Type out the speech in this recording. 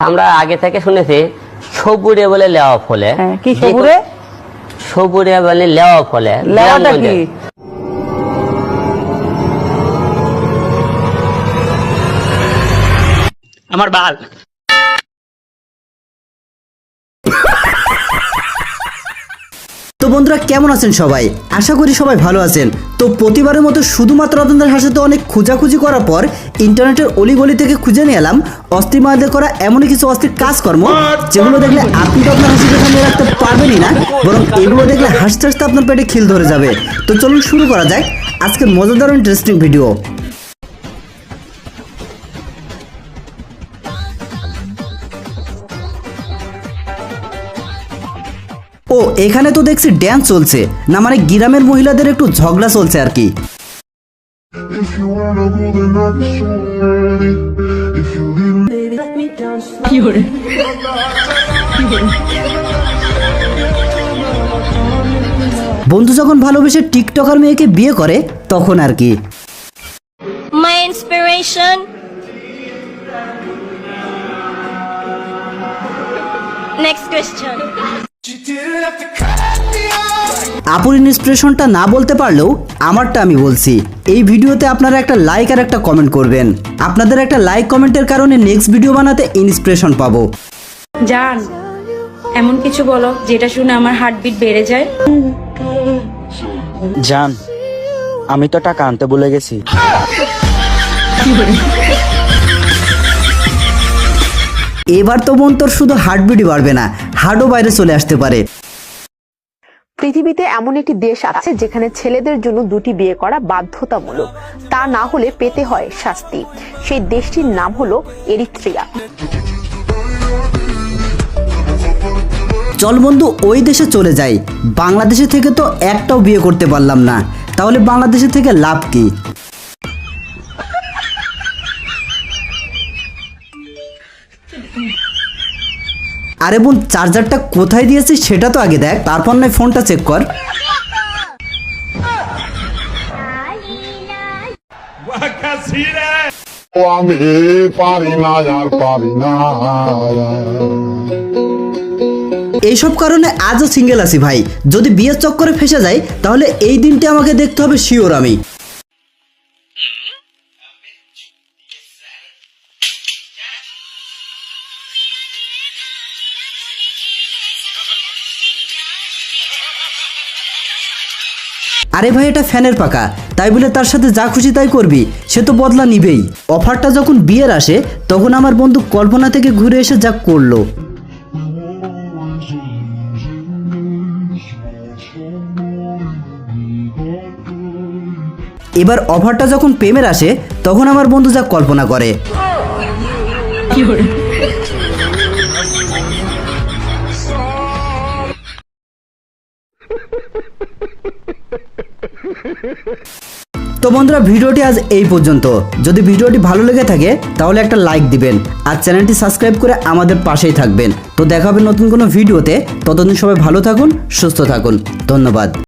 আমরা আগে থেকে শুনেছি সবুরে বলে লেওয়া ফলে। কি সবুরে? সবুরে বলে লেওয়া ফলে। লেওয়াটা কি? আমার বাল। তো বন্ধুরা কেমন আছেন সবাই? আশা করি সবাই ভালো আছেন। তো প্রতিবারের মতো শুধুমাত্র আপনাদের হাসিতে অনেক খোঁজাখুঁজি করার পর ইন্টারনেটের অলিগলি থেকে খুঁজে নিয়ে এলাম অস্থির মায়েদের করা এমনই কিছু অস্থির কাজকর্ম যেগুলো দেখলে আপনি তো আপনার হাসিকে থামিয়ে রাখতে পারবেনই না, বরং এগুলো দেখলে হাসতে হাসতে আপনার পেটে খিল ধরে যাবে। তো চলুন শুরু করা যাক আজকের মজাদার ইন্টারেস্টিং ভিডিও। ও এখানে তো দেখছি ড্যান্স চলছে, না মানে গ্রামের মহিলাদের একটু ঝগড়া চলছে আর কি। বন্ধু যখন ভালোবেসে টিকটকার মেয়েকে বিয়ে করে তখন আর কি। My inspiration. Next question. আপুর ইন্সপিরেশনটা না বলতে পারলেও আমারটা আমি বলছি। এই ভিডিওতে আপনারা একটা লাইক আর একটা কমেন্ট করবেন। আপনাদের একটা লাইক কমেন্টের কারণে নেক্সট ভিডিও বানাতে ইন্সপিরেশন পাবো। জান, এমন কিছু বলো যেটা শুনে আমার হার্টবিট বেড়ে যায়। জান, আমি তো টাকা আনতে ভুলে গেছি। এবার তো মন তোর শুধু হার্টবিটই বাড়বে না, হার্টও বাইরে চলে আসতে পারে। পৃথিবীতে এমন একটি দেশ আছে যেখানে ছেলেদের জন্য দুটি বিয়ে করা বাধ্যতামূলক, তা না হলে পেতে হয় শাস্তি। সেই দেশটির নাম হলো এরিত্রিয়া। চল বন্ধু ওই দেশে চলে যাই। বাংলাদেশে থেকে তো একটাও বিয়ে করতে পারলাম না, তাহলে বাংলাদেশে থেকে লাভ কি? আরে বোন, চার্জারটা কোথায় দিয়েছিস সেটা তো আগে দেখ, তারপর নয় ফোনটা চেক কর। আমি পারি না আর পারি না। এইসব কারণে আজও সিঙ্গেল আছি ভাই। যদি বিয়ের চক্করে ফেসে যাই তাহলে এই দিনটা আমাকে দেখতে হবে শিওর আমি। আরে ভাই, এটা ফ্যানের পাকা, তাই বলে তার সাথে যা খুশি তাই করবি, সে তো বদলা নিবেই। অফারটা যখন বিয়ের আসে তখন আমার বন্ধু কল্পনা থেকে ঘুরে এসে যা করলো। এবার অফারটা যখন প্রেমের আসে তখন আমার বন্ধু যা কল্পনা করে। তো বন্ধুরা, ভিডিওটি আজ এই পর্যন্ত। যদি ভিডিওটি ভালো লেগে থাকে তাহলে একটা লাইক দিবেন আর চ্যানেলটি সাবস্ক্রাইব করে আমাদের পাশেই থাকবেন। তো দেখা হবে নতুন কোনো ভিডিওতে। ততদিন সবাই ভালো থাকুন, সুস্থ থাকুন। ধন্যবাদ।